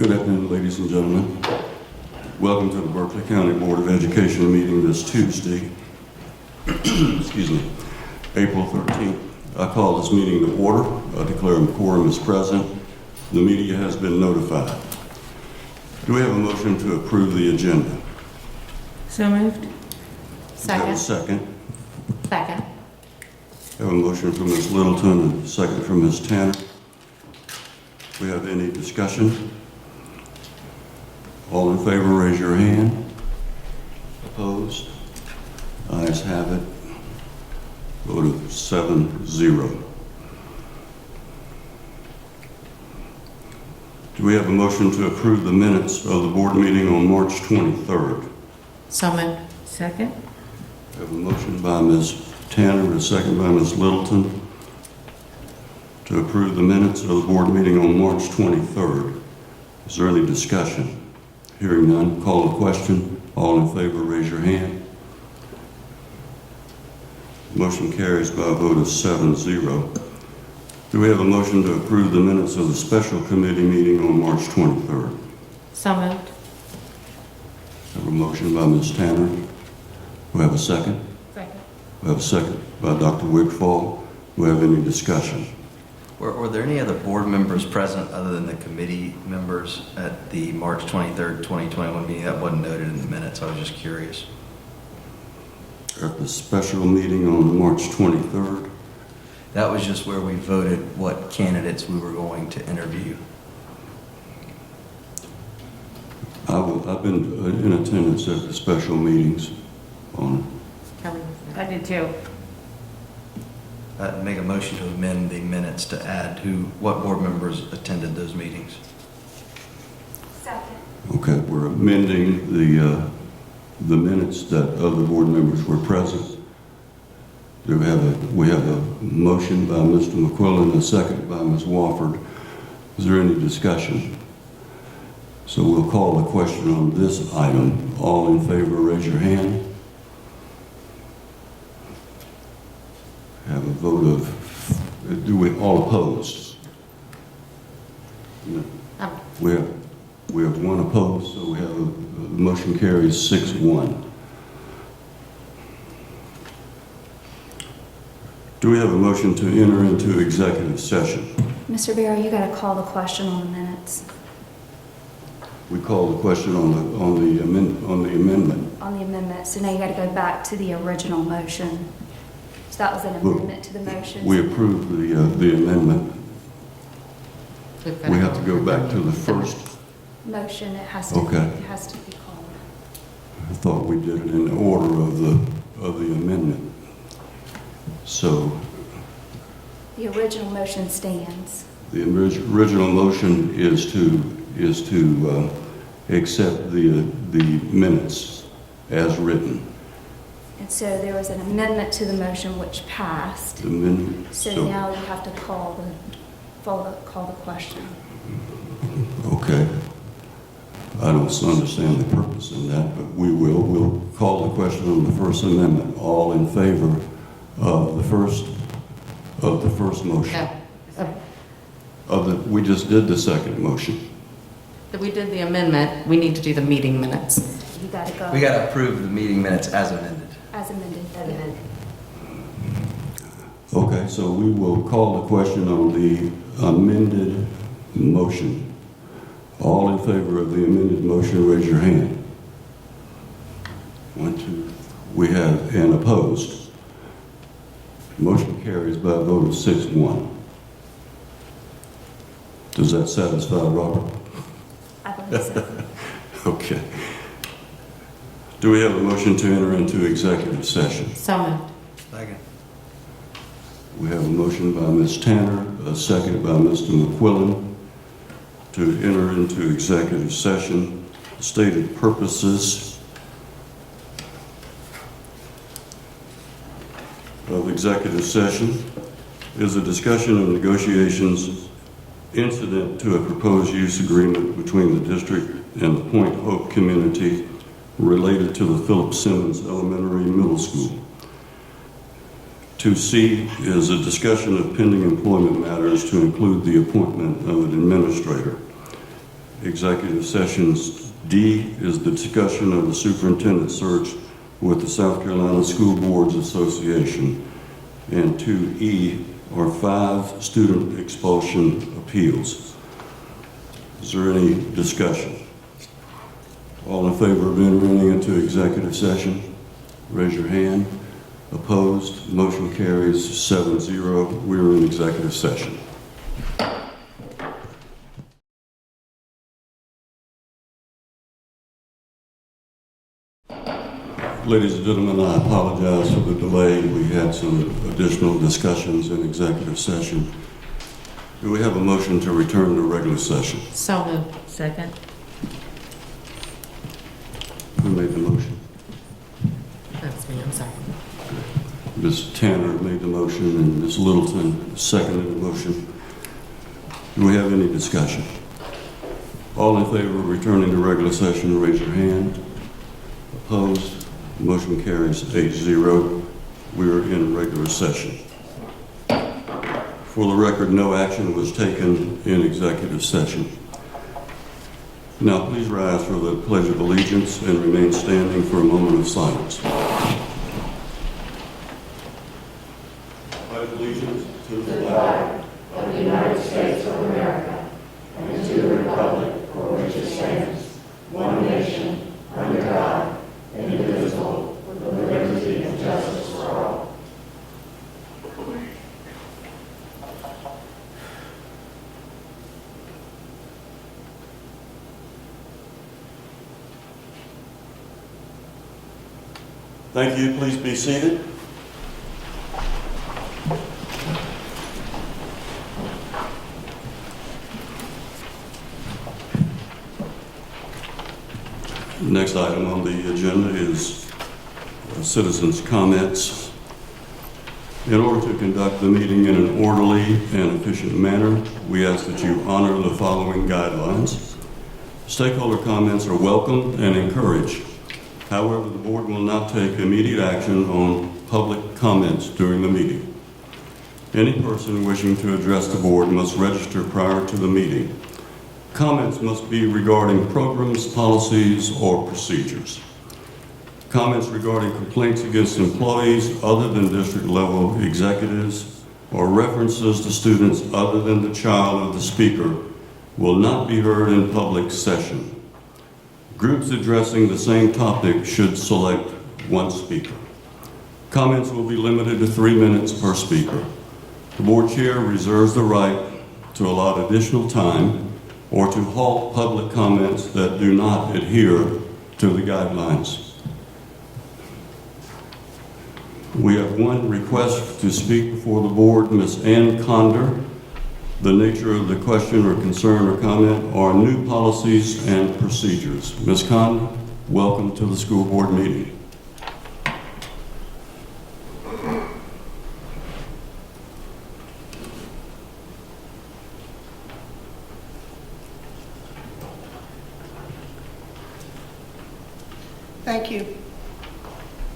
Good afternoon, ladies and gentlemen. Welcome to the Berkeley County Board of Education meeting this Tuesday, excuse me, April 13th. I call this meeting to order. I declare a quorum is present. The media has been notified. Do we have a motion to approve the agenda? So moved. Second. Second. Second. I have a motion from Ms. Littleton and a second from Ms. Tanner. Do we have any discussion? All in favor, raise your hand. Opposed? Ayes have it. Vote of 7-0. Do we have a motion to approve the minutes of the board meeting on March 23rd? So moved. Second. I have a motion by Ms. Tanner and a second by Ms. Littleton to approve the minutes of the board meeting on March 23rd. Is there any discussion? Hearing none, call the question. All in favor, raise your hand. Motion carries by a vote of 7-0. Do we have a motion to approve the minutes of the special committee meeting on March 23rd? So moved. I have a motion by Ms. Tanner. Do we have a second? Second. We have a second by Dr. Wigfall. Do we have any discussion? Were there any other board members present other than the committee members at the March 23rd, 2021 meeting? That wasn't noted in the minutes. I was just curious. At the special meeting on March 23rd, That was just where we voted what candidates we were going to interview. I've been in attendance at the special meetings on I did too. Make a motion to amend the minutes to add what board members attended those meetings. Second. Okay, we're amending the minutes that other board members were present. We have a motion by Mr. McQuillan and a second by Ms. Wofford. Is there any discussion? So we'll call the question on this item. All in favor, raise your hand. Have a vote of, all opposed? No. We have one opposed, so we have the motion carries 6-1. Do we have a motion to enter into executive session? Mr. Barrow, you got to call the question on the minutes. We call the question on the amendment. On the amendment. So now you got to go back to the original motion. So that was an amendment to the motion. We approved the amendment. We have to go back to the first. Motion. It has to. Okay. It has to be called. I thought we did it in order of the amendment. So The original motion stands. the original motion is to accept the minutes as written. And so there was an amendment to the motion which passed. The amendment. So now you have to call the question. Okay. I don't understand the purpose in that, but we'll call the question on the First Amendment. All in favor of the first motion? No. We just did the second motion. We did the amendment. We need to do the meeting minutes. You got to go. We got to approve the meeting minutes as amended. As amended. Yeah. Okay, so we will call the question on the amended motion. All in favor of the amended motion, raise your hand. 1, 2. We have an opposed. Motion carries by a vote of 6-1. Does that satisfy Robert? I believe so. Okay. Do we have a motion to enter into executive session? So moved. Second. We have a motion by Ms. Tanner, a second by Mr. McQuillan to enter into executive session. Stated purposes of executive session is a discussion of negotiations incident to a proposed use agreement between the district and the Point Hope community related to the Philip Simmons Elementary and Middle School. 2C is a discussion of pending employment matters to include the appointment of an administrator. executive sessions. D is the discussion of the superintendent search with the South Carolina School Boards Association. And 2E are 5 student expulsion appeals. Is there any discussion? All in favor of entering into executive session, raise your hand. Opposed? Motion carries 7-0. We are in executive session. Ladies and gentlemen, I apologize for the delay. We had some additional discussions in executive session. Do we have a motion to return to regular session? So moved. Second. Who made the motion? That's me, I'm sorry. Ms. Tanner made the motion and Ms. Littleton seconded the motion. Do we have any discussion? All in favor of returning to regular session, raise your hand. Opposed? Motion carries 8-0. We are in regular session. For the record, no action was taken in executive session. Now please rise for the Pledge of Allegiance and remain standing for a moment of silence. Pledge allegiance to the flag of the United States of America and to the republic for which it stands, one nation, under God, indivisible, with liberty and justice for all. Thank you. Please be seated. Next item on the agenda is citizens' comments. In order to conduct the meeting in an orderly and efficient manner, we ask that you honor the following guidelines. Stakeholder comments are welcome and encouraged. However, the board will not take immediate action on public comments during the meeting. Any person wishing to address the board must register prior to the meeting. Comments must be regarding programs, policies, or procedures. Comments regarding complaints against employees other than district-level executives or references to students other than the child of the speaker will not be heard in public session. Groups addressing the same topic should select one speaker. Comments will be limited to 3 minutes per speaker. The board chair reserves the right to allot additional time or to halt public comments that do not adhere to the guidelines. We have one request to speak before the board. Ms. Ann Conder. The nature of the question or concern or comment are new policies and procedures. Ms. Conder, welcome to the school board meeting. Thank you.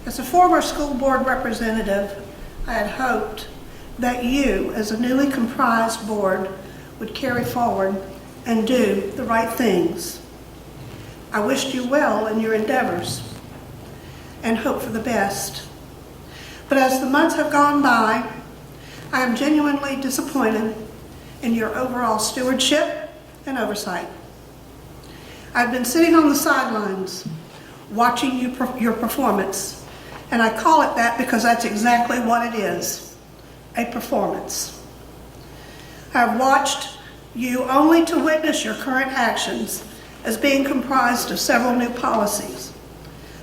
As a former school board representative, I had hoped that you, as a newly comprised board, would carry forward and do the right things. I wished you well in your endeavors and hope for the best. But as the months have gone by, I am genuinely disappointed in your overall stewardship and oversight. I've been sitting on the sidelines watching your performance, and I call it that because that's exactly what it is, a performance. I've watched you only to witness your current actions as being comprised of several new policies.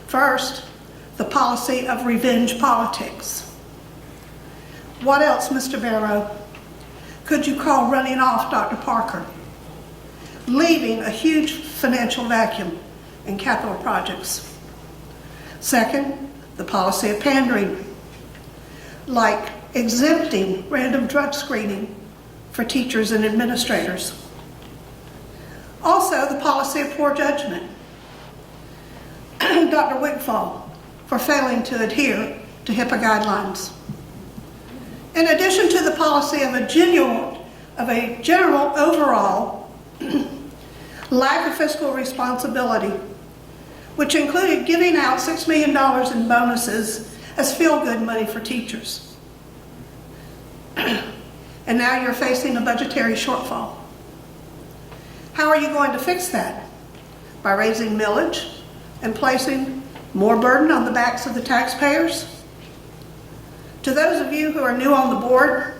First, the policy of revenge politics. What else, Mr. Barrow, could you call running off Dr. Parker, leaving a huge financial vacuum in capital projects? Second, the policy of pandering, like exempting random drug screening for teachers and administrators. Also, the policy of poor judgment. Dr. Wigfall for failing to adhere to HIPAA guidelines. In addition to the policy of a general overall lack of fiscal responsibility, which included giving out $6 million in bonuses as feel-good money for teachers. And now you're facing a budgetary shortfall. How are you going to fix that? By raising millage and placing more burden on the backs of the taxpayers? To those of you who are new on the board,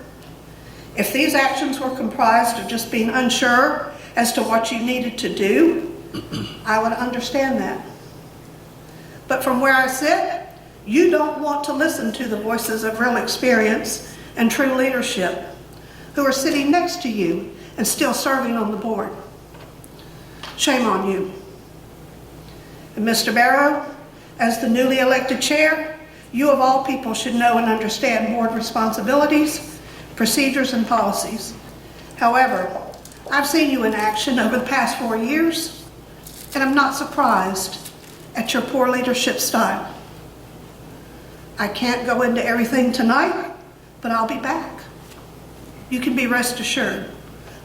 if these actions were comprised of just being unsure as to what you needed to do, I would understand that. But from where I sit, you don't want to listen to the voices of real experience and true leadership who are sitting next to you and still serving on the board. Shame on you. And Mr. Barrow, as the newly elected chair, you of all people should know and understand board responsibilities, procedures, and policies. However, I've seen you in action over the past 4 years, and I'm not surprised at your poor leadership style. I can't go into everything tonight, but I'll be back. You can be rest assured.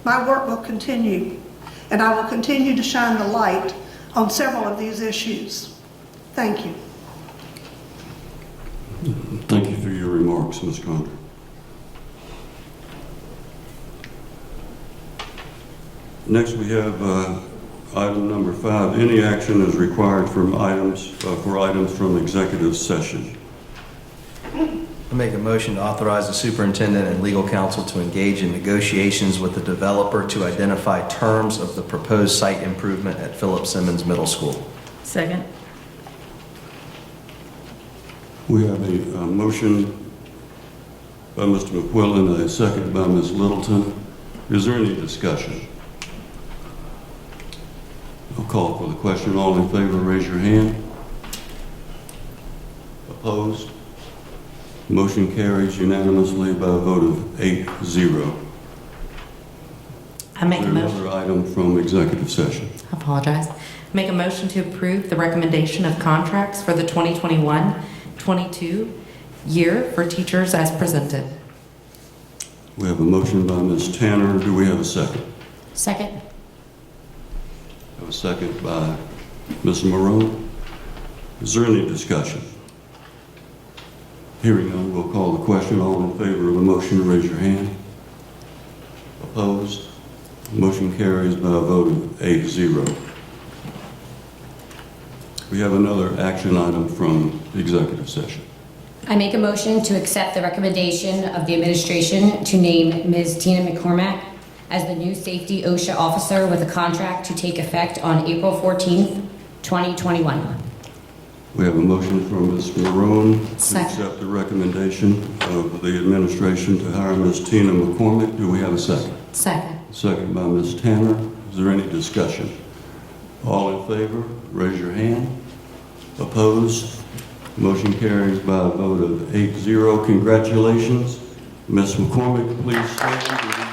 My work will continue, and I will continue to shine the light on several of these issues. Thank you. Thank you for your remarks, Ms. Condor. Next, we have item number 5. Any action is required from items from executive session. I make a motion to authorize the superintendent and legal counsel to engage in negotiations with the developer to identify terms of the proposed site improvement at Philip Simmons Middle School. Second. We have a motion by Mr. McQuillan, a second by Ms. Littleton. Is there any discussion? I'll call for the question. All in favor, raise your hand. Opposed? Motion carries unanimously by a vote of 8-0. I make a motion. Another item from executive session. I apologize. Make a motion to approve the recommendation of contracts for the 2021-22 year for teachers as presented. We have a motion by Ms. Tanner. Do we have a second? Second. I have a second by Ms. Marone. Is there any discussion? Hearing none, we'll call the question. All in favor of the motion, raise your hand. Opposed? Motion carries by a vote of 8-0. We have another action item from the executive session. I make a motion to accept the recommendation of the administration to name Ms. Tina McCormack as the new safety OSHA officer with a contract to take effect on April 14th, 2021. We have a motion from Ms. Marone to Second. accept the recommendation of the administration to hire Ms. Tina McCormack. Do we have a second? Second. Second by Ms. Tanner. Is there any discussion? All in favor, raise your hand. Opposed? Motion carries by a vote of 8-0. Congratulations. Ms. McCormack, please stand.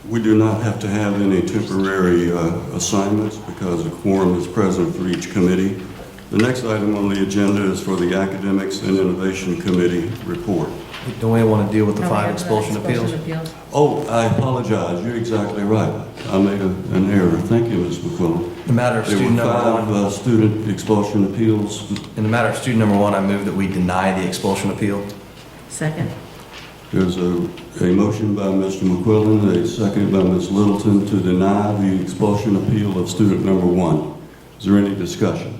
We do not have to have any temporary assignments because a quorum is present for each committee. The next item on the agenda is for the Academics and Innovation Committee report. Don't we want to deal with the 5 expulsion appeals? Oh, I apologize. You're exactly right. I made an error. Thank you, Ms. McQuillan. The matter of There student were number 1. 5 student expulsion appeals. In the matter of student number 1, I move that we deny the expulsion appeal. Second. There's a motion by Mr. McQuillan, a second by Ms. Littleton to deny the expulsion appeal of student number 1. Is there any discussion?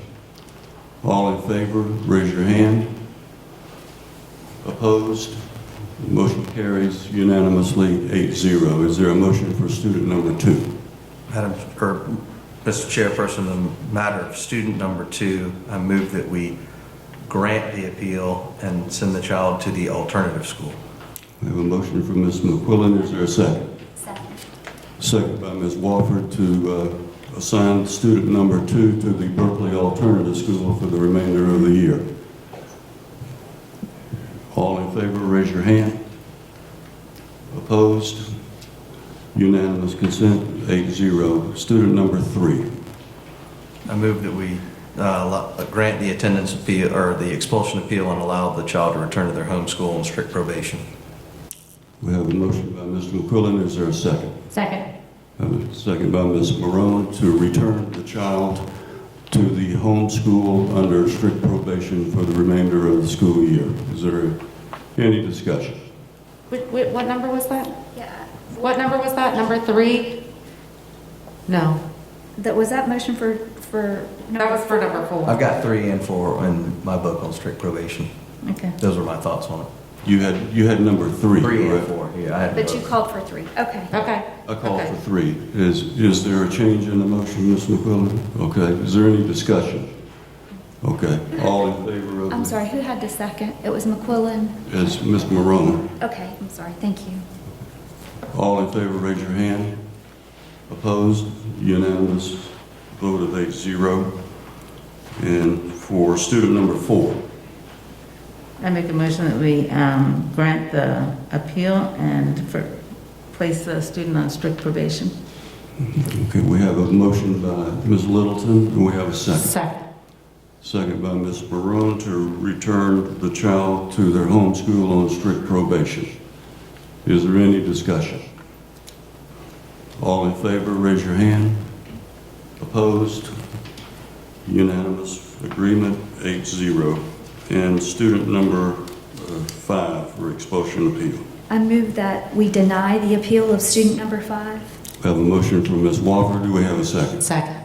All in favor, raise your hand. Opposed? Motion carries unanimously 8-0. Is there a motion for student number 2? Mr. Chairperson, the matter of student number 2, I move that we grant the appeal and send the child to the alternative school. We have a motion from Ms. McQuillan. Is there a second? Second. Second by Ms. Wofford to assign student number 2 to the Berkeley Alternative School for the remainder of the year. All in favor, raise your hand. Opposed? Unanimous consent, 8-0. Student number 3. I move that we grant the attendance appeal or the expulsion appeal and allow the child to return to their home school on strict probation. We have a motion by Mr. McQuillan. Is there a second? Second. I have a second by Ms. Marone to return the child to the home school under strict probation for the remainder of the school year. Is there any discussion? What number was that? Yeah. What number was that? Number 3? No, Was that motion for? that was for number 4. I've got 3 and 4 in my book on strict probation. Okay. Those are my thoughts on it. You had number 3, 3 and correct? 4, yeah. I had But you both. called for 3. Okay. Okay. I call Okay. for 3. Is there a change in the motion, Ms. McQuillan? Okay. Is there any discussion? Okay. All in favor of? I'm sorry, who had the second? It was McQuillan? As Ms. Marone. Okay, I'm sorry, thank you. All in favor, raise your hand. Opposed? Unanimous vote of 8-0. And for student number 4, I make a motion that we grant the appeal and place the student on strict probation. okay, we have a motion by Ms. Littleton, and we have a second. Second. Second by Ms. Barone to return the child to their home school on strict probation. Is there any discussion? All in favor, raise your hand. Opposed? Unanimous agreement, 8-0. And student number 5 for expulsion appeal. I move that we deny the appeal of student number 5. We have a motion from Ms. Walker. Do we have a second? Second.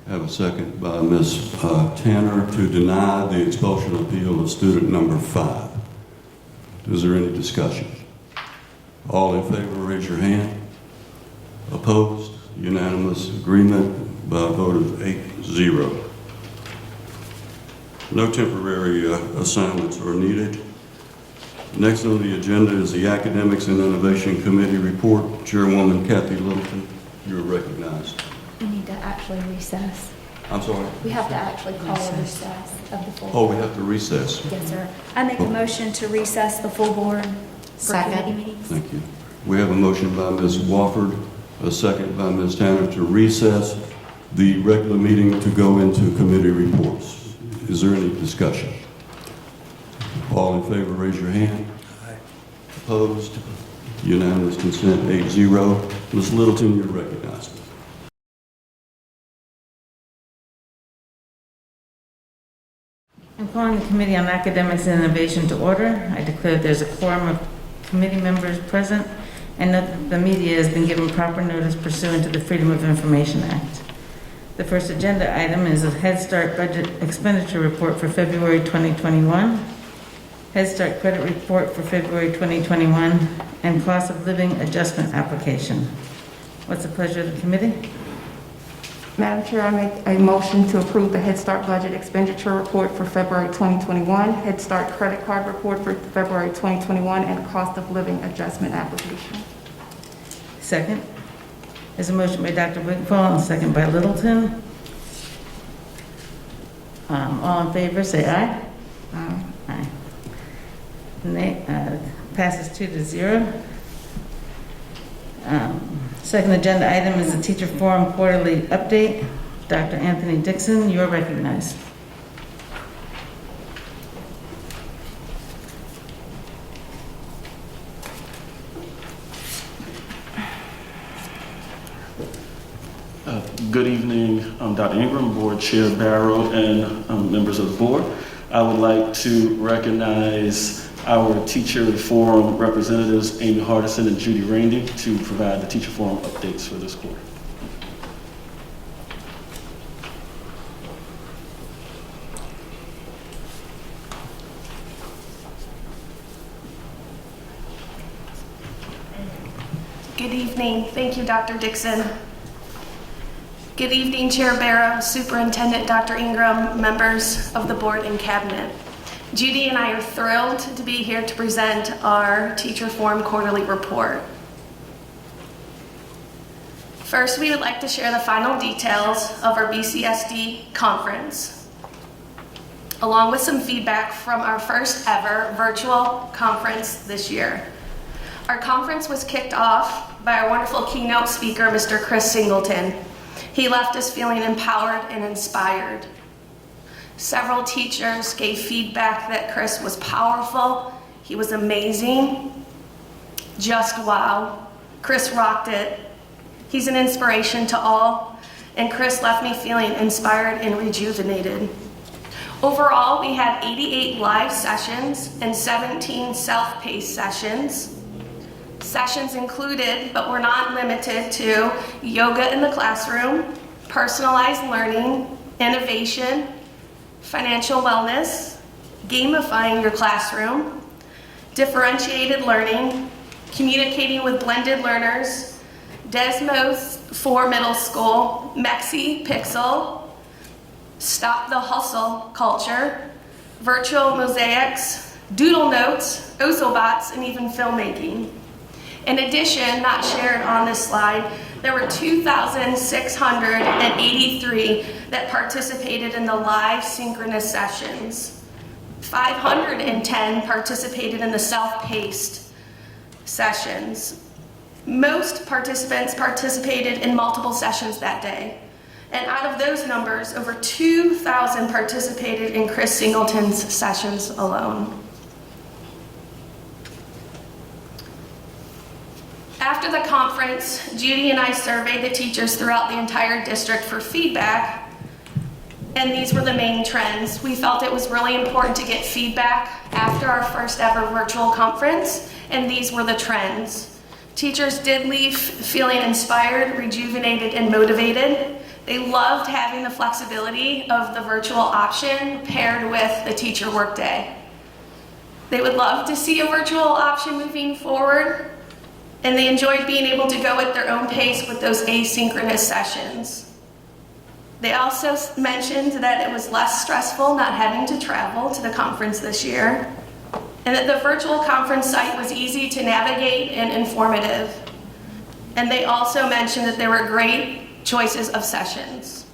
Have a second by Ms. Tanner to deny the expulsion appeal of student number 5. Is there any discussion? All in favor, raise your hand. Opposed? Unanimous agreement by a vote of 8-0. No temporary assignments are needed. Next on the agenda is the Academics and Innovation Committee report. Chairwoman Kathy Littleton, you are recognized. We need to actually recess. I'm sorry? We have to actually call a recess of the full. Oh, we have to recess. Yes, sir. I make a motion to recess the full board for Second. committee meetings. Thank you. We have a motion by Ms. Wofford, a second by Ms. Tanner to recess the regular meeting to go into committee reports. Is there any discussion? All in favor, raise your hand. Aye. Opposed? Unanimous consent, 8-0. Ms. Littleton, you're recognized. I'm calling the Committee on Academics and Innovation to order. I declare there's a quorum of committee members present and that the media has been given proper notice pursuant to the Freedom of Information Act. The first agenda item is a Head Start budget expenditure report for February 2021, Head Start credit report for February 2021, and cost of living adjustment application. What's the pleasure of the committee? Madam Chair, I make a motion to approve the Head Start budget expenditure report for February 2021, Head Start credit card report for February 2021, and cost of living adjustment application. Second. There's a motion by Dr. Wigfall and a second by Littleton. All in favor, say aye. Aye. Passes 2-0. Second agenda item is the Teacher Forum Quarterly Update. Dr. Anthony Dixon, you are recognized. Good evening, Dr. Ingram, Board Chair Barrow, and members of the board. I would like to recognize our Teacher Forum representatives, Amy Hardison and Judy Randy, to provide the Teacher Forum updates for this quarter. Good evening. Thank you, Dr. Dixon. Good evening, Chair Barrow, Superintendent Dr. Ingram, members of the board and cabinet. Judy and I are thrilled to be here to present our Teacher Forum Quarterly Report. First, we would like to share the final details of our BCSD conference, along with some feedback from our first ever virtual conference this year. Our conference was kicked off by our wonderful keynote speaker, Mr. Chris Singleton. he left us feeling empowered and inspired. Several teachers gave feedback that Chris was powerful, he was amazing, just wow. Chris rocked it. He's an inspiration to all, and Chris left me feeling inspired and rejuvenated. Overall, we had 88 live sessions and 17 self-paced sessions. Sessions included, but were not limited to, yoga in the classroom, personalized learning, innovation, financial wellness, gamifying your classroom, differentiated learning, communicating with blended learners, Desmos for middle school, Mexi Pixel, Stop the Hustle culture, virtual mosaics, doodle notes, Osobots, and even filmmaking. In addition, not shared on this slide, there were 2,683 that participated in the live synchronous sessions. 510 participated in the self-paced sessions. Most participants participated in multiple sessions that day. And out of those numbers, over 2,000 participated in Chris Singleton's sessions alone. After the conference, Judy and I surveyed the teachers throughout the entire district for feedback, and these were the main trends. We felt it was really important to get feedback after our first ever virtual conference, and these were the trends. Teachers did leave feeling inspired, rejuvenated, and motivated. They loved having the flexibility of the virtual option paired with the teacher workday. They would love to see a virtual option moving forward, and they enjoyed being able to go at their own pace with those asynchronous sessions. They also mentioned that it was less stressful not having to travel to the conference this year, and that the virtual conference site was easy to navigate and informative. And they also mentioned that there were great choices of sessions.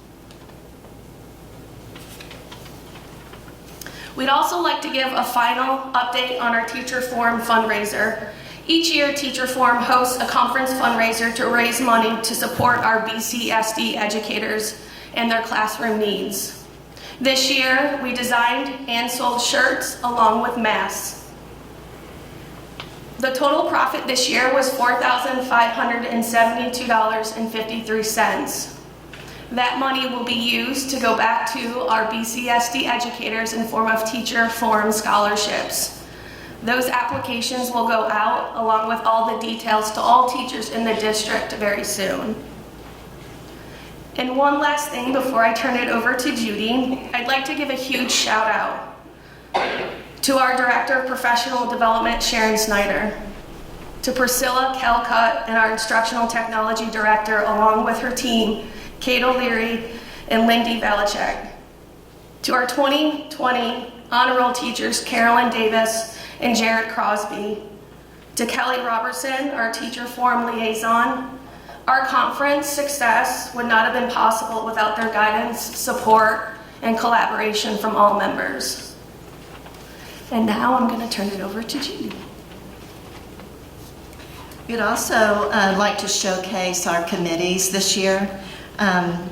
We'd also like to give a final update on our Teacher Forum fundraiser. Each year, Teacher Forum hosts a conference fundraiser to raise money to support our BCSD educators and their classroom needs. This year, we designed and sold shirts along with masks. The total profit this year was $4,572.53. That money will be used to go back to our BCSD educators in form of Teacher Forum scholarships. Those applications will go out along with all the details to all teachers in the district very soon. And one last thing before I turn it over to Judy, I'd like to give a huge shout out to our Director of Professional Development, Sharon Snyder, to Priscilla Kelcutt and our Instructional Technology Director, along with her team, Kate O'Leary and Lindy Valachek, to our 2020 honor roll teachers, Carolyn Davis and Jared Crosby, to Kelly Robertson, our Teacher Forum liaison. Our conference success would not have been possible without their guidance, support, and collaboration from all members. And now I'm going to turn it over to Judy. We'd also like to showcase our committees this year.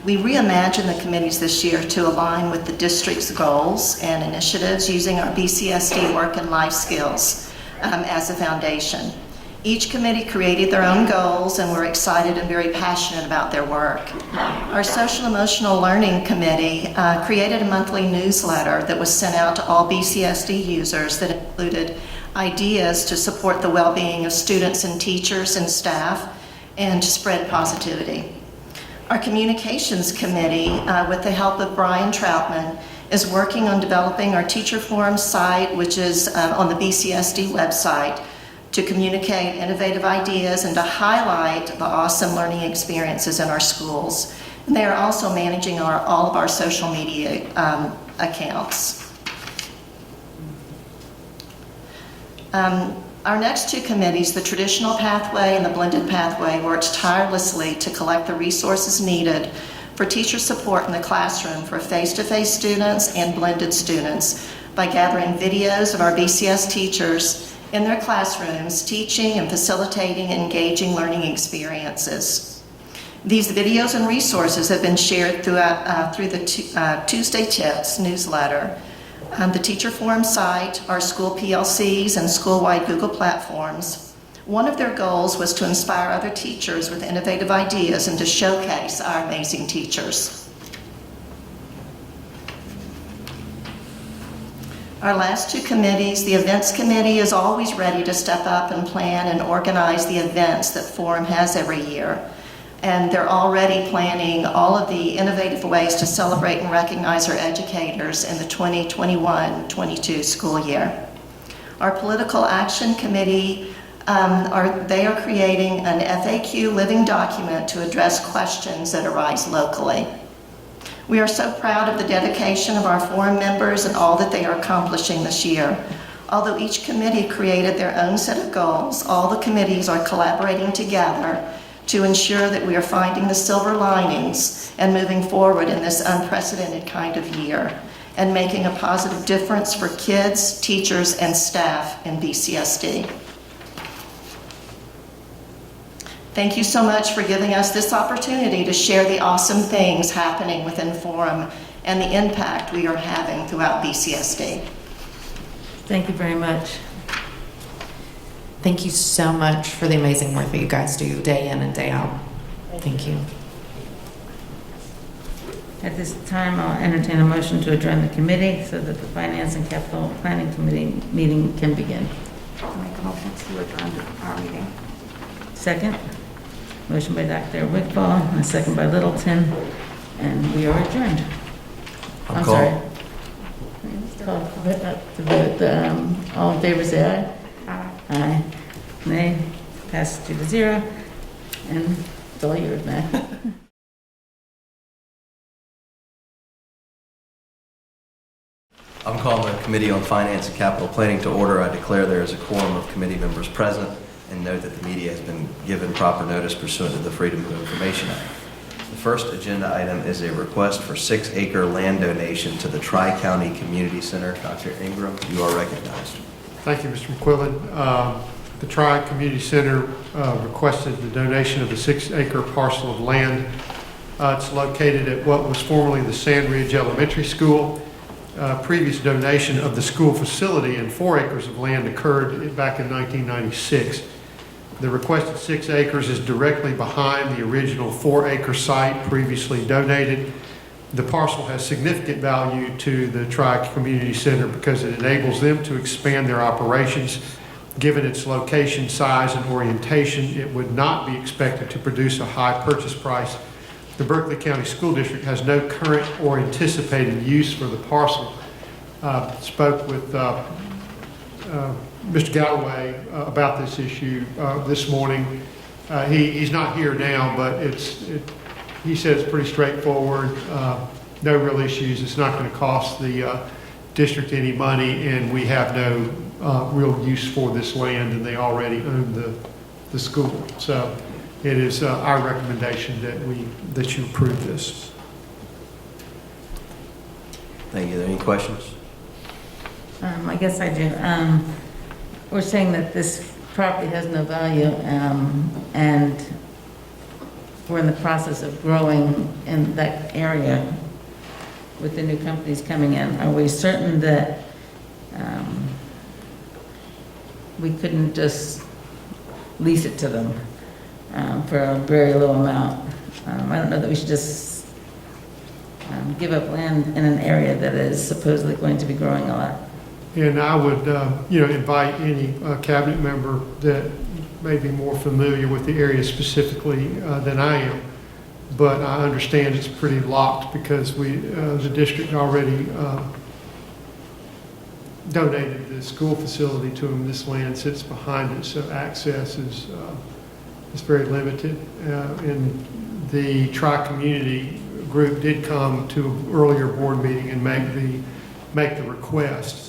We reimagined the committees this year to align with the district's goals and initiatives using our BCSD work and life skills as a foundation. Each committee created their own goals and were excited and very passionate about their work. Our Social Emotional Learning Committee created a monthly newsletter that was sent out to all BCSD users that included ideas to support the well-being of students and teachers and staff and to spread positivity. Our Communications Committee, with the help of Brian Troutman, is working on developing our Teacher Forum site, which is on the BCSD website, to communicate innovative ideas and to highlight the awesome learning experiences in our schools. And they are also managing all of our social media accounts. Our next two committees, the Traditional Pathway and the Blended Pathway, worked tirelessly to collect the resources needed for teacher support in the classroom for face-to-face students and blended students by gathering videos of our BCS teachers in their classrooms, teaching and facilitating engaging learning experiences. These videos and resources have been shared through the Tuesday Tips newsletter, the Teacher Forum site, our school PLCs, and school-wide Google platforms. One of their goals was to inspire other teachers with innovative ideas and to showcase our amazing teachers. Our last two committees, the Events Committee is always ready to step up and plan and organize the events that Forum has every year. And they're already planning all of the innovative ways to celebrate and recognize our educators in the 2021-22 school year. Our Political Action Committee, they are creating an FAQ living document to address questions that arise locally. We are so proud of the dedication of our Forum members and all that they are accomplishing this year. Although each committee created their own set of goals, all the committees are collaborating together to ensure that we are finding the silver linings and moving forward in this unprecedented kind of year and making a positive difference for kids, teachers, and staff in BCSD. Thank you so much for giving us this opportunity to share the awesome things happening within Forum and the impact we are having throughout BCSD. Thank you very much. Thank you so much for the amazing work that you guys do day in and day out. Thank you. At this time, I'll entertain a motion to adjourn the committee so that the Finance and Capital Planning Committee meeting can begin. I'll make a motion to adjourn our meeting. Second. Motion by Dr. Wigfall and a second by Littleton, and we are adjourned. I'm sorry. Call to vote. All in favor, say aye. Aye. Aye. Nay. Passes 2-0. And it's all yours, Matt. I'm calling the Committee on Finance and Capital Planning to order. I declare there is a quorum of committee members present and note that the media has been given proper notice pursuant to the Freedom of Information Act. The first agenda item is a request for 6-acre land donation to the Tri-County Community Center. Dr. Ingram, you are recognized. Thank you, Mr. McQuillan. The Tri-Community Center requested the donation of a 6-acre parcel of land. It's located at what was formerly the Sand Ridge Elementary School. Previous donation of the school facility and 4 acres of land occurred back in 1996. The requested 6 acres is directly behind the original 4-acre site previously donated. The parcel has significant value to the Tri-Community Center because it enables them to expand their operations. Given its location, size, and orientation, it would not be expected to produce a high purchase price. The Berkeley County School District has no current or anticipated use for the parcel. Spoke with Mr. Galloway about this issue this morning. He's not here now, but he said it's pretty straightforward, no real issues. It's not going to cost the district any money, and we have no real use for this land, and they already own the school. So it is our recommendation that you approve this. Thank you. Are there any questions? I guess I do. We're saying that this property has no value, and we're in the process of growing in that area with the new companies coming in. Are we certain that we couldn't just lease it to them for a very low amount? I don't know that we should just give up land in an area that is supposedly going to be growing a lot. And I would, invite any cabinet member that may be more familiar with the area specifically than I am. But I understand it's pretty locked because the district already donated the school facility to them. This land sits behind it, so access is very limited. And the Tri-Community group did come to an earlier board meeting and make the request.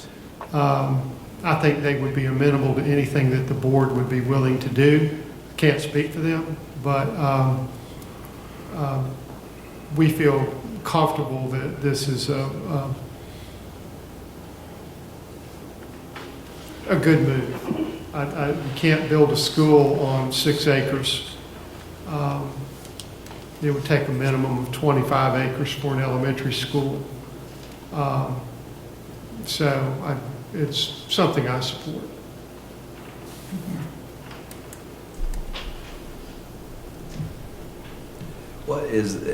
I think they would be amenable to anything that the board would be willing to do. I can't speak for them, but we feel comfortable that this is a good move. You can't build a school on 6 acres. It would take a minimum of 25 acres for an elementary school. It's something I support.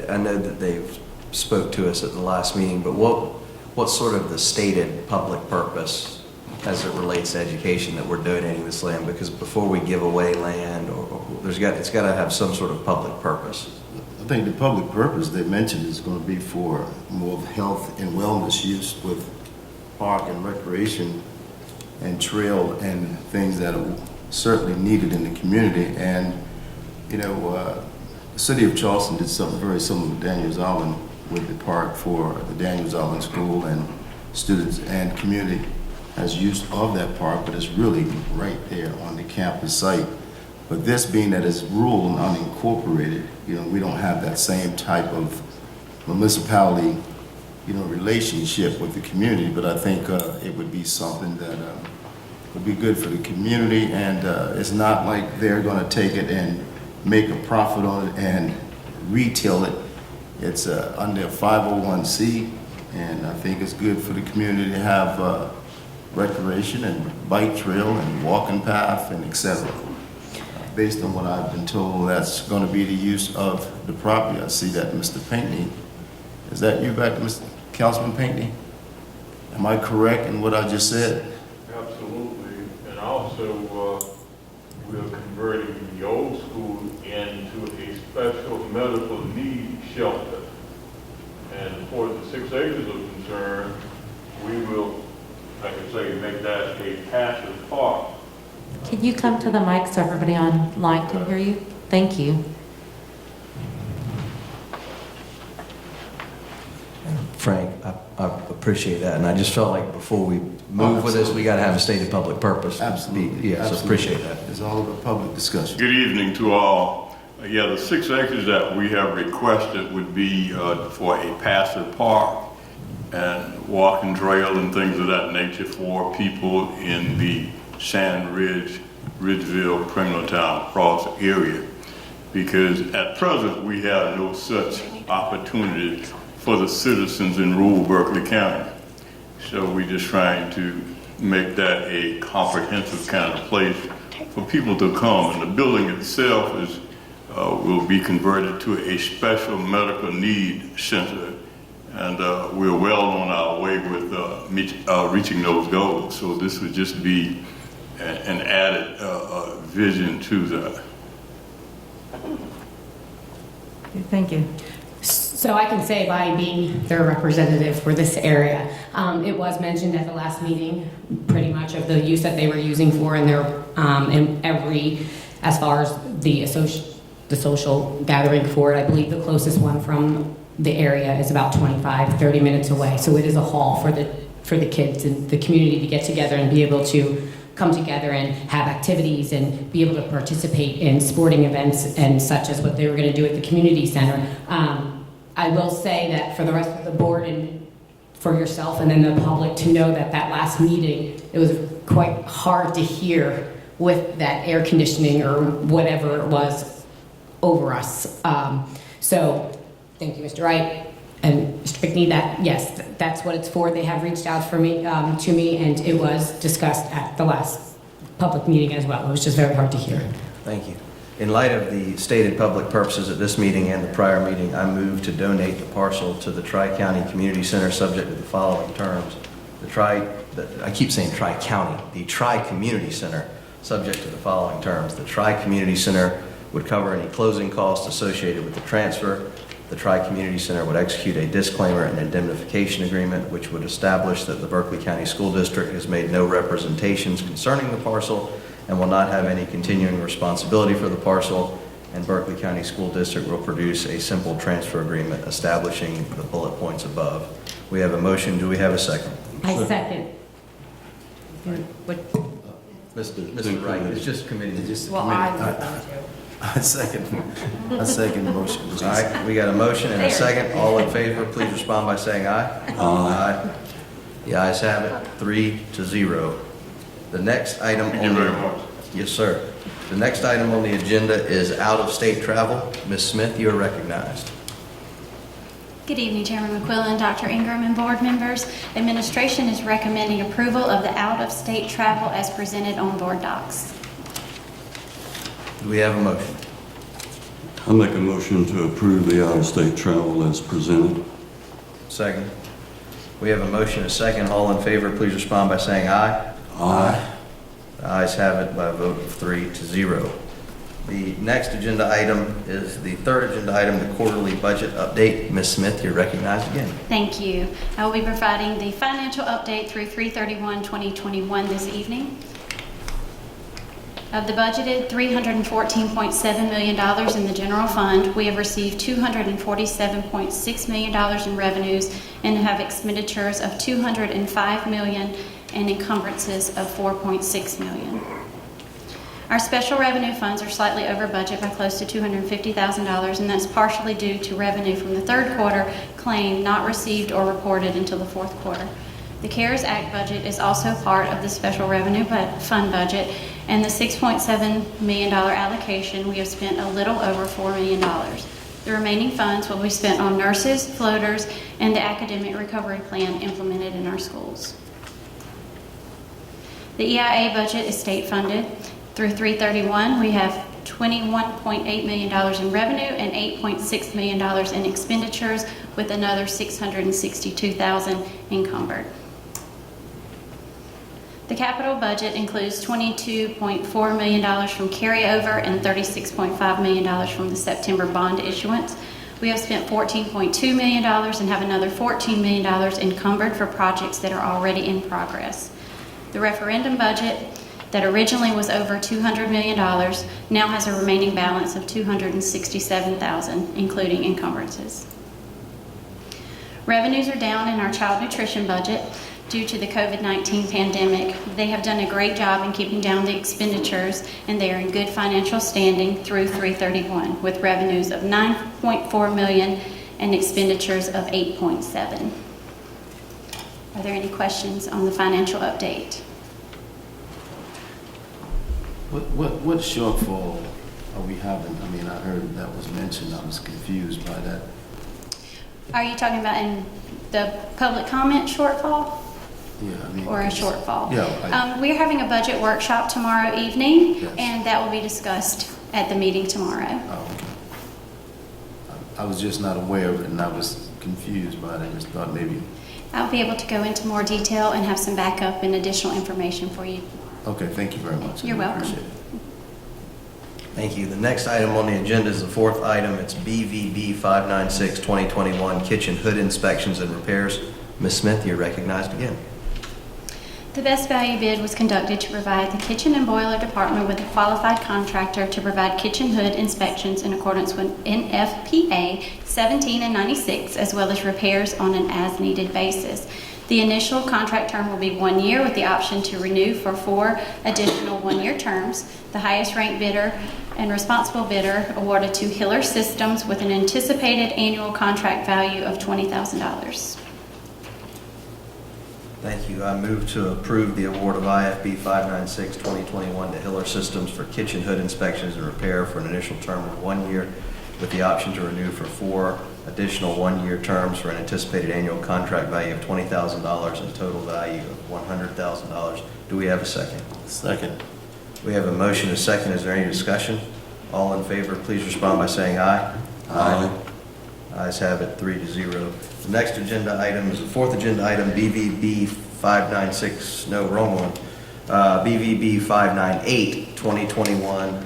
I know that they've spoke to us at the last meeting, but what's sort of the stated public purpose as it relates to education that we're donating this land? Because before we give away land, it's got to have some sort of public purpose. I think the public purpose they mentioned is going to be for more health and wellness use with park and recreation and trail and things that are certainly needed in the community. And, the city of Charleston did something very similar to Daniels Island with the park for the Daniels Island School, and students and community has use of that park, but it's really right there on the campus site. But this being that it's rural and unincorporated, we don't have that same type of municipality, relationship with the community. But I think it would be something that would be good for the community, and it's not like they're going to take it and make a profit on it and retail it. It's under a 501c, and I think it's good for the community to have recreation and bike trail and walking path and etc. Based on what I've been told, that's going to be the use of the property. I see that Mr. Pinckney, is that you back, Mr. Councilman Pinckney? Am I correct in what I just said? Absolutely. And also, we're converting the old school into a special medical need shelter. And as far as the 6 acres are concerned, we will, like I say, make that a passive park. Can you come to the mic so everybody online can hear you? Thank you. Frank, I appreciate that, and I just felt like before we move with this, we got to have a stated public purpose. Absolutely. Yeah, so appreciate that. It's all about public discussion. Good evening to all. Yeah, the 6 acres that we have requested would be for a passive park and walking trail and things of that nature for people in the Sand Ridge, Ridgeville, Criminal Town, Cross area. Because at present, we have no such opportunity for the citizens in rural Berkeley County. So we're just trying to make that a comprehensive kind of place for people to come. And the building itself is will be converted to a special medical need center. And we're well on our way with reaching those goals. So this would just be an added vision to that. Thank you. So I can say by being their representative for this area, it was mentioned at the last meeting, pretty much of the use that they were using for in their, as far as the social gathering for it. I believe the closest one from the area is about 25-30 minutes away. So it is a hall for the kids and the community to get together and be able to come together and have activities and be able to participate in sporting events and such as what they were going to do at the community center. I will say that for the rest of the board and for yourself and then the public to know that that last meeting, it was quite hard to hear with that air conditioning or whatever it was over us. So thank you, Mr. Wright and Mr. Pickney. Yes, that's what it's for. They have reached out to me, and it was discussed at the last public meeting as well. It was just very hard to hear. Thank you. In light of the stated public purposes at this meeting and the prior meeting, I move to donate the parcel to the Tri-County Community Center subject to the following terms. I keep saying Tri-County, the Tri-Community Center subject to the following terms. The Tri-Community Center would cover any closing costs associated with the transfer. The Tri-Community Center would execute a disclaimer and indemnification agreement which would establish that the Berkeley County School District has made no representations concerning the parcel and will not have any continuing responsibility for the parcel, and Berkeley County School District will produce a simple transfer agreement establishing the bullet points above. We have a motion. Do we have a second? I second. Mr. Wright, it's just committee. I second the motion. All right, we got a motion and a second. All in favor, please respond by saying aye. Aye. The ayes have it, 3-0. The next item on Thank you the... very much. Yes, sir. The next item on the agenda is out-of-state travel. Ms. Smith, you are recognized. Good evening, Chairman McQuillan, Dr. Ingram, and board members. Administration is recommending approval of the out-of-state travel as presented on board docs. Do we have a motion? I make a motion to approve the out-of-state travel as presented. Second. We have a motion and a second. All in favor, please respond by saying aye. Aye. The ayes have it by a vote of 3-0. The next agenda item is the third agenda item, the quarterly budget update. Ms. Smith, you're recognized again. Thank you. I will be providing the financial update through 3/31/2021 this evening. Of the budgeted $314.7 million in the general fund, we have received $247.6 million in revenues and have expenditures of $205 million and encumbrances of $4.6 million. Our special revenue funds are slightly over budget by close to $250,000, and that's partially due to revenue from the third quarter claim not received or reported until the fourth quarter. The CARES Act budget is also part of the special revenue fund budget, and the $6.7 million allocation, we have spent a little over $4 million. The remaining funds will be spent on nurses, floaters, and the academic recovery plan implemented in our schools. The EIA budget is state funded. Through 3/31, we have $21.8 million in revenue and $8.6 million in expenditures, with another $662,000 encumbered. The capital budget includes $22.4 million from carryover and $36.5 million from the September bond issuance. We have spent $14.2 million and have another $14 million encumbered for projects that are already in progress. The referendum budget that originally was over $200 million now has a remaining balance of $267,000, including encumbrances. Revenues are down in our child nutrition budget due to the COVID-19 pandemic. They have done a great job in keeping down the expenditures, and they are in good financial standing through 3/31, with revenues of $9.4 million and expenditures of $8.7. Are there any questions on the financial update? What shortfall are we having? I mean, I heard that was mentioned. I was confused by that. Are you talking about in the public comment shortfall? Yeah, I mean. Or a shortfall? Yeah. We're having a budget workshop tomorrow evening, Yes. and that will be discussed at the meeting tomorrow. Oh, okay. I was just not aware of it, and I was confused by it. I just thought maybe. I'll be able to go into more detail and have some backup and additional information for you. Okay, thank you very much. You're welcome. Appreciate it. Thank you. The next item on the agenda is the fourth item. It's BVB 596 2021 kitchen hood inspections and repairs. Ms. Smith, you're recognized again. The best value bid was conducted to provide the kitchen and boiler department with a qualified contractor to provide kitchen hood inspections in accordance with NFPA 17 and 96, as well as repairs on an as-needed basis. The initial contract term will be 1 year with the option to renew for 4 additional 1-year terms. The highest ranked bidder and responsible bidder awarded to Hiller Systems with an anticipated annual contract value of $20,000. Thank you. I move to approve the award of IFB 596 2021 to Hiller Systems for kitchen hood inspections and repair for an initial term of 1 year with the option to renew for 4 additional 1-year terms for an anticipated annual contract value of $20,000 and total value of $100,000. Do we have a second? Second. We have a motion and a second. Is there any discussion? All in favor, please respond by saying aye. Aye. Ayes have it, 3-0. The next agenda item is the fourth agenda item, BVB 596, no, wrong one. BVB 598, 2021,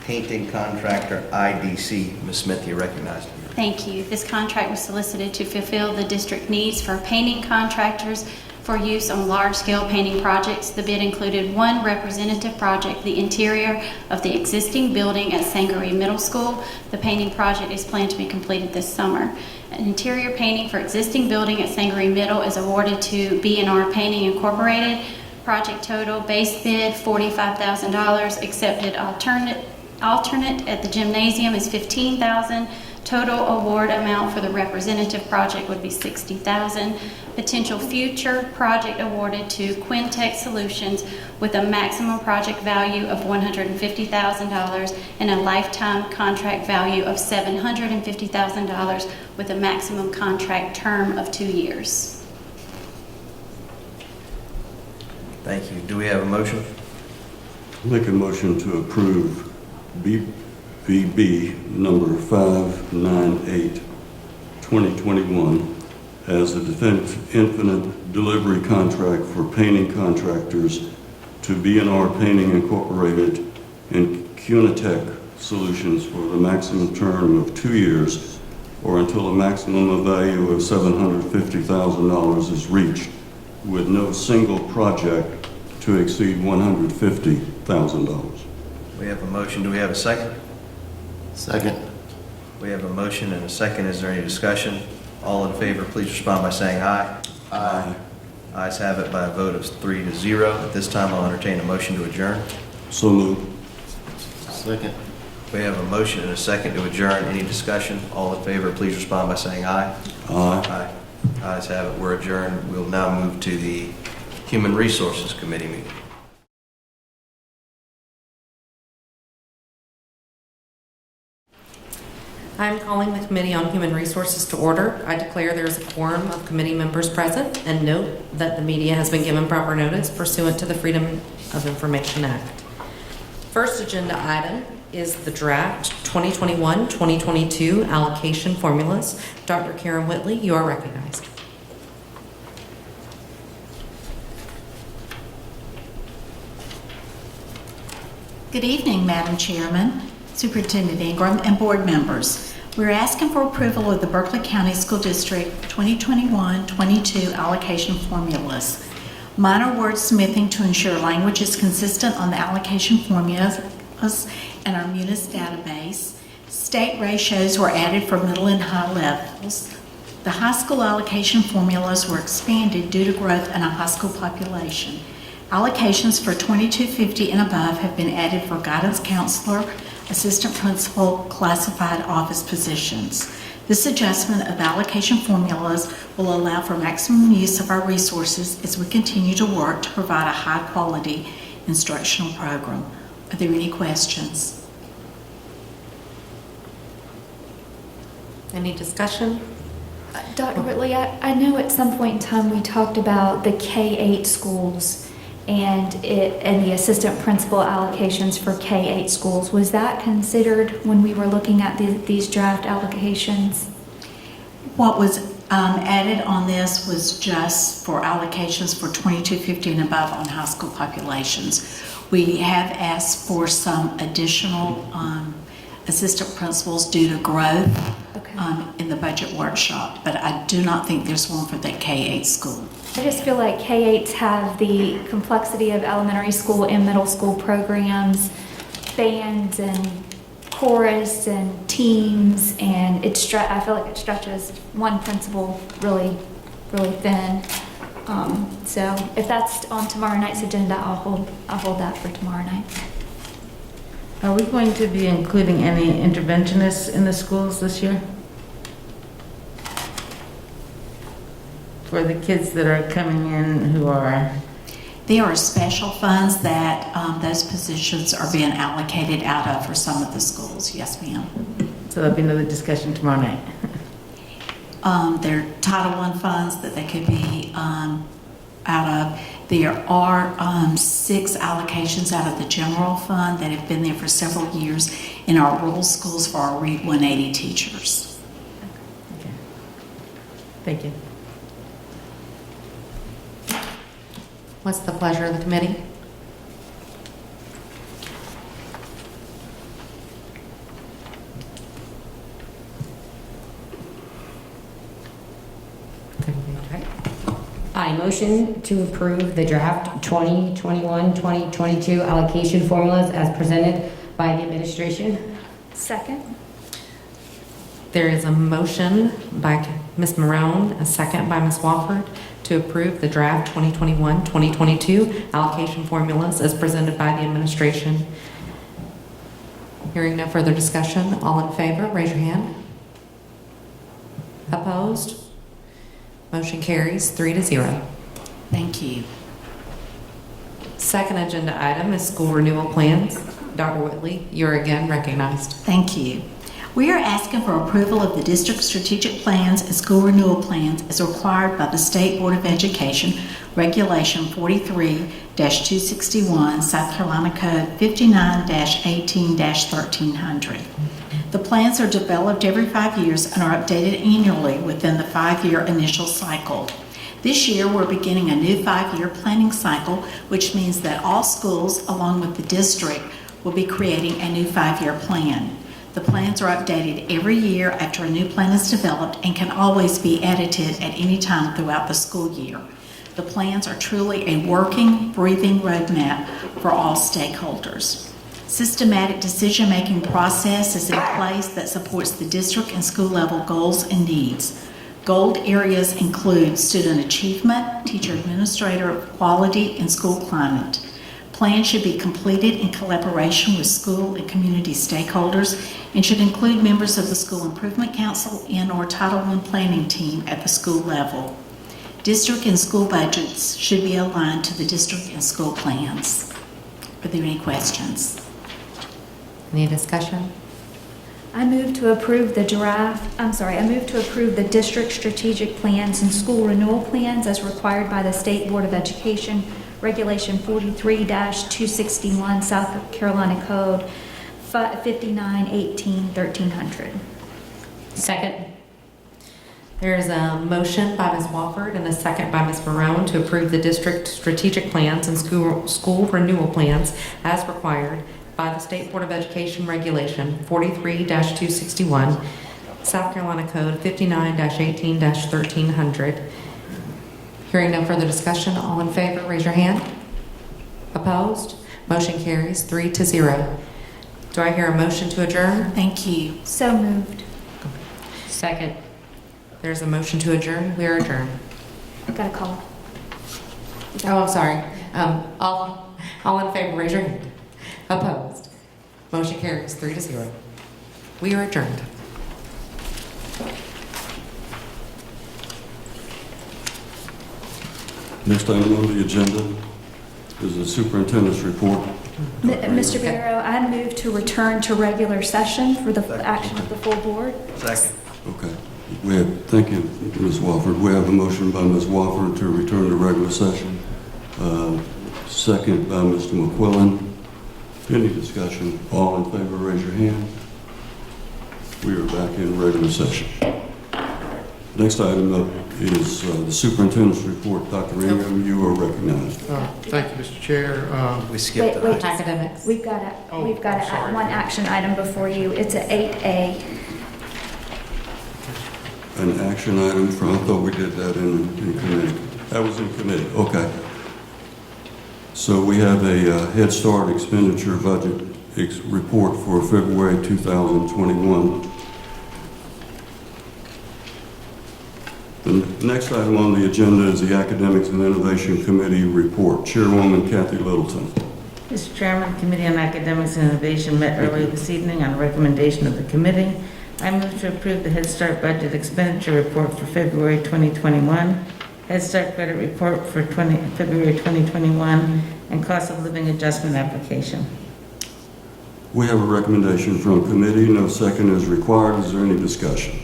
painting contractor IDC. Ms. Smith, you're recognized. Thank you. This contract was solicited to fulfill the district needs for painting contractors for use on large-scale painting projects. The bid included 1 representative project, the interior of the existing building at Sangaree Middle School. The painting project is planned to be completed this summer. An interior painting for existing building at Sangaree Middle is awarded to B&R Painting Incorporated. Project total base bid $45,000. Accepted alternate at the gymnasium is $15,000. Total award amount for the representative project would be $60,000. Potential future project awarded to Quintech Solutions with a maximum project value of $150,000 and a lifetime contract value of $750,000 with a maximum contract term of 2 years. Thank you. Do we have a motion? Make a motion to approve BVB number 598, 2021 as a infinite delivery contract for painting contractors to B&R Painting Incorporated and Quintech Solutions for the maximum term of 2 years or until a maximum value of $750,000 is reached, with no single project to exceed $150,000. We have a motion. Do we have a second? Second. We have a motion and a second. Is there any discussion? All in favor, please respond by saying aye. Aye. Ayes have it by a vote of 3-0. At this time, I'll entertain a motion to adjourn. So moved. Second. We have a motion and a second to adjourn. Any discussion? All in favor, please respond by saying aye. Aye. Aye. Ayes have it. We're adjourned. We'll now move to the Human Resources Committee meeting. I'm calling the Committee on Human Resources to order. I declare there is a quorum of committee members present and note that the media has been given proper notice pursuant to the Freedom of Information Act. First agenda item is the draft 2021-2022 allocation formulas. Dr. Karen Whitley, you are recognized. Good evening, Madam Chairman, Superintendent Ingram, and board members. We're asking for approval of the Berkeley County School District 2021-22 allocation formulas. Minor wordsmithing to ensure language is consistent on the allocation formulas and our MUNIS database. State ratios were added for middle and high levels. The high school allocation formulas were expanded due to growth in our high school population. Allocations for 2250 and above have been added for guidance counselor, assistant principal, classified office positions. This adjustment of allocation formulas will allow for maximum use of our resources as we continue to work to provide a high-quality instructional program. Are there any questions? Any discussion? Dr. Whitley, I know at some point in time we talked about the K-8 schools and the assistant principal allocations for K-8 schools. Was that considered when we were looking at these draft allocations? What was added on this was just for allocations for 2250 and above on high school populations. We have asked for some additional assistant principals due to growth in the budget workshop, but I do not think there's one for the K-8 school. I just feel like K-8s have the complexity of elementary school and middle school programs, bands and chorus and teams, and I feel like it stretches one principal really, really thin. So if that's on tomorrow night's agenda, I'll hold that for tomorrow night. Are we going to be including any interventionists in the schools this year? For the kids that are coming in who are... There are special funds that those positions are being allocated out of for some of the schools. Yes, ma'am. So there'll be another discussion tomorrow night. There are Title I funds that they could be out of. There are 6 allocations out of the general fund that have been there for several years in our rural schools for our Read 180 teachers. Okay. Thank you. What's the pleasure of the committee? I motion to approve the draft 2021-2022 allocation formulas as presented by the administration. Second. There is a motion by Ms. Marone, a second by Ms. Wofford, to approve the draft 2021-2022 allocation formulas as presented by the administration. Hearing no further discussion, all in favor, raise your hand. Opposed? Motion carries 3-0. Thank you. Second agenda item is school renewal plans. Dr. Whitley, you're again recognized. Thank you. We are asking for approval of the district strategic plans and school renewal plans as required by the State Board of Education, Regulation 43-261, South Carolina Code 59-18-1300. The plans are developed every 5 years and are updated annually within the 5-year initial cycle. This year, we're beginning a new 5-year planning cycle, which means that all schools, along with the district, will be creating a new 5-year plan. The plans are updated every year after a new plan is developed and can always be edited at any time throughout the school year. The plans are truly a working, breathing roadmap for all stakeholders. Systematic decision-making process is in place that supports the district and school level goals and needs. Gold areas include student achievement, teacher administrator quality, and school climate. Plans should be completed in collaboration with school and community stakeholders and should include members of the School Improvement Council and/or Title I planning team at the school level. District and school budgets should be aligned to the district and school plans. Are there any questions? Any discussion? I move to approve the district strategic plans and school renewal plans as required by the State Board of Education, Regulation 43-261, South Carolina Code 59-18-1300. Second. There is a motion by Ms. Wofford and a second by Ms. Marone to approve the district strategic plans and school renewal plans as required by the State Board of Education Regulation 43-261, South Carolina Code 59-18-1300. Hearing no further discussion, all in favor, raise your hand. Opposed? Motion carries 3-0. Do I hear a motion to adjourn? Thank you. So moved. Second. There's a motion to adjourn. We are adjourned. Got a call. Oh, I'm sorry. All in favor, raise your hand. Opposed? Motion carries 3-0. We are adjourned. Next item on the agenda is the superintendent's report. Mr. Barrow, I move to return to regular session for the action of the full board. Second. Okay. Thank you, Ms. Wofford. We have a motion by Ms. Wofford to return to regular session. Second by Mr. McQuillan. Any discussion? All in favor, raise your hand. We are back in regular session. Next item up is the superintendent's report. Dr. Ingram, you are recognized. Thank you, Mr. Chair. We skipped Wait, Academics. We've got one action item before you. It's a 8A. An action item from, I thought we did that in committee. That was in committee, okay. So we have a Head Start expenditure budget report for February 2021. The next item on the agenda is the Academics and Innovation Committee report. Chairwoman Kathy Littleton. Mr. Chairman, the Committee on Academics and Innovation met earlier this evening on a recommendation of the committee. I move to approve the Head Start budget expenditure report for February 2021, Head Start credit report for February 2021, and cost of living adjustment application. We have a recommendation from committee. No second is required. Is there any discussion?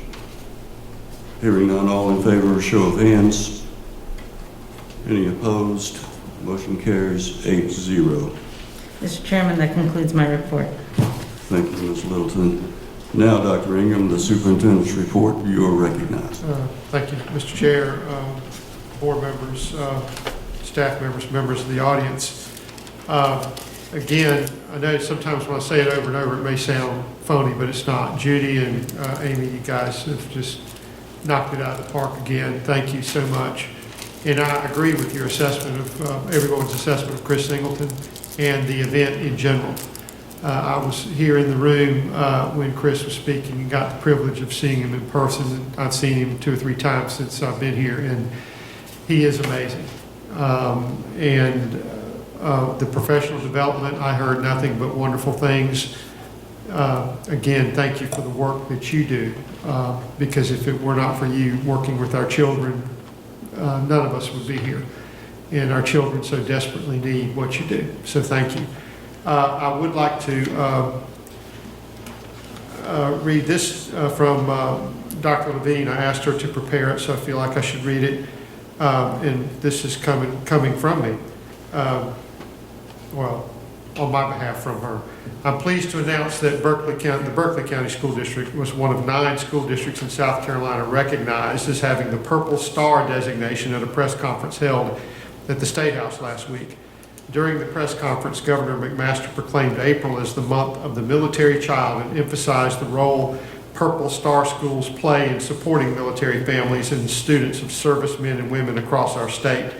Hearing none, all in favor, show of hands. Any opposed? Motion carries 8-0. Mr. Chairman, that concludes my report. Thank you, Ms. Littleton. Now, Dr. Ingram, the superintendent's report. You are recognized. Thank you, Mr. Chair, board members, staff members, members of the audience. Again, I know sometimes when I say it over and over, it may sound phony, but it's not. Judy and Amy, you guys have just knocked it out of the park again. Thank you so much. And I agree with your assessment of everyone's assessment of Chris Singleton and the event in general. I was here in the room when Chris was speaking and got the privilege of seeing him in person. I've seen him 2 or 3 times since I've been here, and he is amazing. The professional development, I heard nothing but wonderful things. Again, thank you for the work that you do, because if it were not for you working with our children, none of us would be here. And our children so desperately need what you do. So thank you. I would like to read this from Dr. Levine. I asked her to prepare it, so I feel like I should read it. And this is coming from me. Well, on my behalf from her. I'm pleased to announce that the Berkeley County School District was one of 9 school districts in South Carolina recognized as having the Purple Star designation at a press conference held at the State House last week. During the press conference, Governor McMaster proclaimed April as the month of the military child and emphasized the role Purple Star schools play in supporting military families and students of servicemen and women across our state.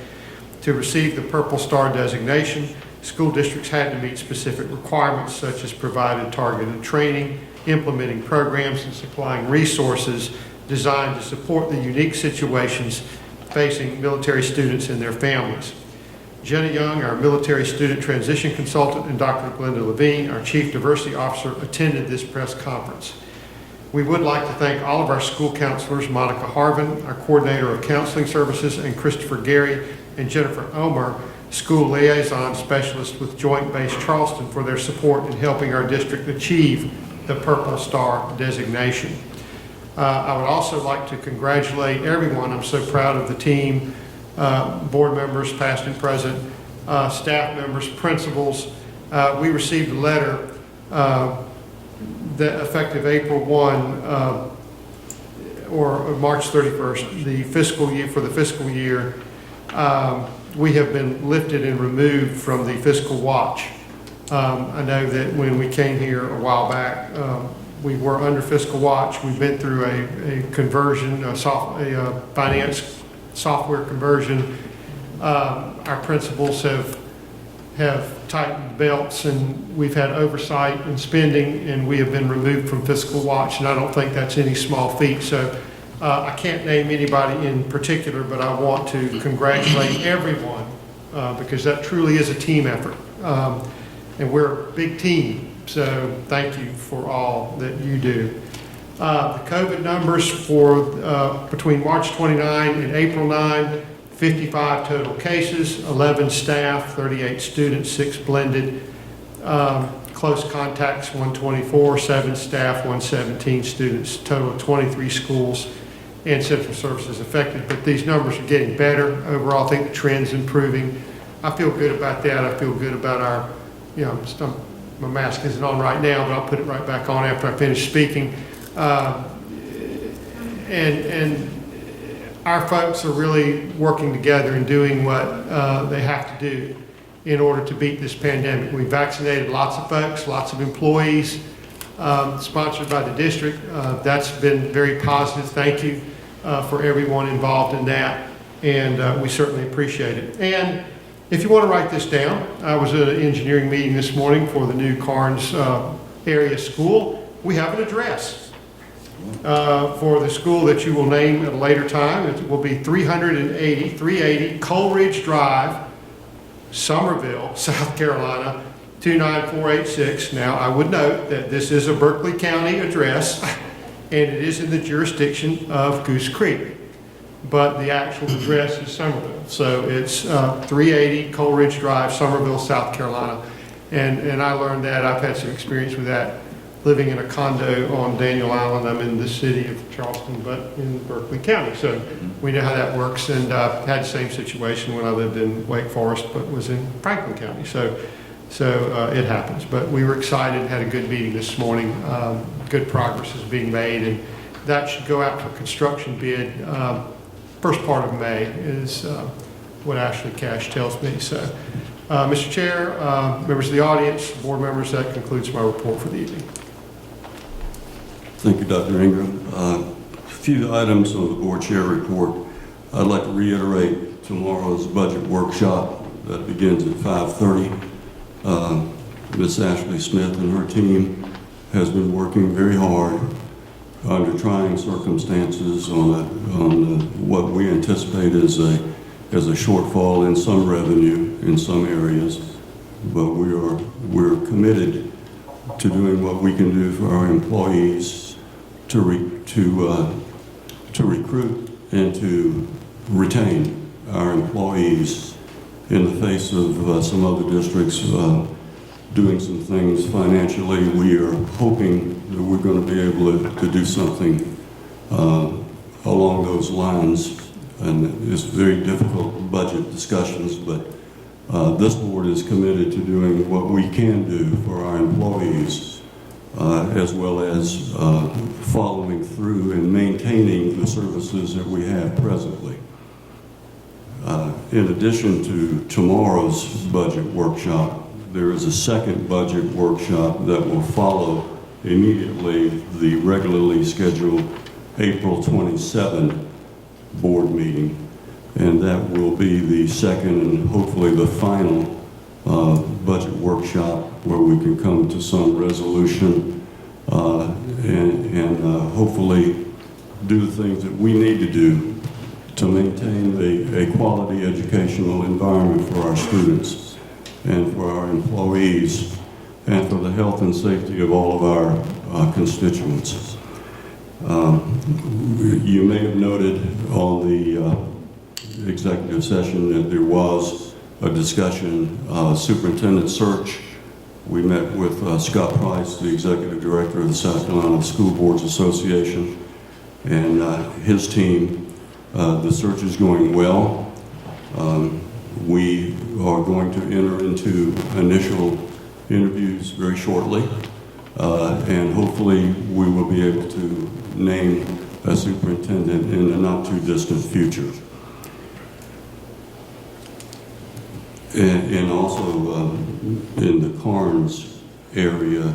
To receive the Purple Star designation, school districts had to meet specific requirements such as providing targeted training, implementing programs, and supplying resources designed to support the unique situations facing military students and their families. Jenna Young, our military student transition consultant, and Dr. Glenda Levine, our chief diversity officer, attended this press conference. We would like to thank all of our school counselors, Monica Harvin, our coordinator of counseling services, and Christopher Gary and Jennifer Omer, school liaison specialist with Joint Base Charleston, for their support in helping our district achieve the Purple Star designation. I would also like to congratulate everyone. I'm so proud of the team, board members, past and present, staff members, principals. We received a letter that effective April 1 or March 31st, the fiscal year, for the fiscal year, we have been lifted and removed from the fiscal watch. I know that when we came here a while back, we were under fiscal watch. We've been through a conversion, a finance software conversion. Our principals have tightened belts, and we've had oversight and spending, and we have been removed from fiscal watch, and I don't think that's any small feat. So I can't name anybody in particular, but I want to congratulate everyone because that truly is a team effort. And we're a big team, so thank you for all that you do. The COVID numbers for between March 29 and April 9, 55 total cases, 11 staff, 38 students, 6 blended. Close contacts, 124, 7 staff, 117 students, total of 23 schools and central services affected. But these numbers are getting better. Overall, I think the trend's improving. I feel good about that. I feel good about our, my mask isn't on right now, but I'll put it right back on after I finish speaking. And our folks are really working together and doing what they have to do in order to beat this pandemic. We vaccinated lots of folks, lots of employees, sponsored by the district. That's been very positive. Thank you for everyone involved in that, and we certainly appreciate it. And if you want to write this down, I was at an engineering meeting this morning for the new Carnes area school. We have an address for the school that you will name at a later time. It will be 380 Coleridge Drive, Summerville, South Carolina, 29486. Now, I would note that this is a Berkeley County address, and it is in the jurisdiction of Goose Creek, but the actual address is Summerville. So it's 380 Coleridge Drive, Summerville, South Carolina. And I learned that. I've had some experience with that living in a condo on Daniel Island. I'm in the city of Charleston, but in Berkeley County. So we know how that works, and had the same situation when I lived in Wake Forest, but was in Franklin County. So it happens. But we were excited, had a good meeting this morning. Good progress is being made, and that should go out for construction bid first part of May is what Ashley Cash tells me. So, Mr. Chair, members of the audience, board members, that concludes my report for the evening. Thank you, Dr. Ingram. A few items on the board chair report. I'd like to reiterate tomorrow's budget workshop that begins at 5:30. Ms. Ashley Smith and her team has been working very hard under trying circumstances on what we anticipate as a shortfall in some revenue in some areas, but we're committed to doing what we can do for our employees to recruit and to retain our employees in the face of some other districts doing some things financially. We are hoping that we're going to be able to do something along those lines. And it's very difficult budget discussions, but this board is committed to doing what we can do for our employees, as well as following through and maintaining the services that we have presently. In addition to tomorrow's budget workshop, there is a second budget workshop that will follow immediately the regularly scheduled April 27 board meeting. And that will be the second and hopefully the final budget workshop where we can come to some resolution and hopefully do the things that we need to do to maintain a quality educational environment for our students and for our employees and for the health and safety of all of our constituents. You may have noted on the executive session that there was a discussion, superintendent search. We met with Scott Price, the executive director of the South Carolina School Boards Association, and his team. The search is going well. We are going to enter into initial interviews very shortly, and hopefully we will be able to name a superintendent in the not too distant future. And also in the Carnes area,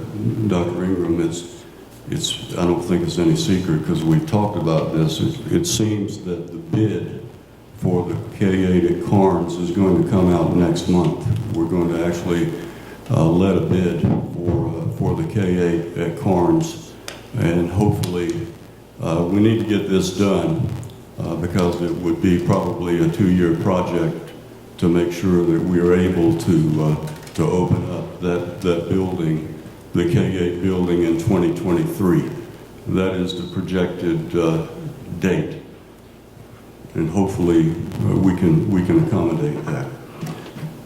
Dr. Ingram, I don't think it's any secret because we talked about this. It seems that the bid for the K-8 at Carnes is going to come out next month. We're going to actually let a bid for the K-8 at Carnes, and hopefully we need to get this done because it would be probably a 2-year project to make sure that we are able to open up that building, the K-8 building, in 2023. That is the projected date, and hopefully we can accommodate that.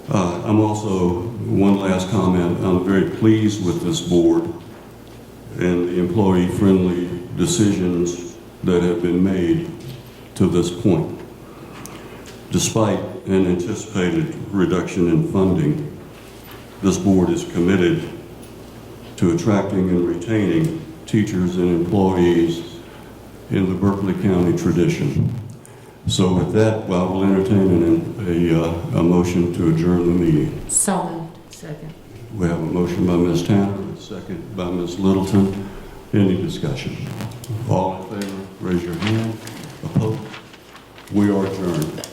I'm also, one last comment, I'm very pleased with this board and the employee-friendly decisions that have been made to this point. Despite an anticipated reduction in funding, this board is committed to attracting and retaining teachers and employees in the Berkeley County tradition. So with that, I will entertain a motion to adjourn the meeting. So moved. Second. We have a motion by Ms. Tanner, a second by Ms. Littleton. Any discussion? All in favor, raise your hand. Opposed? We are adjourned.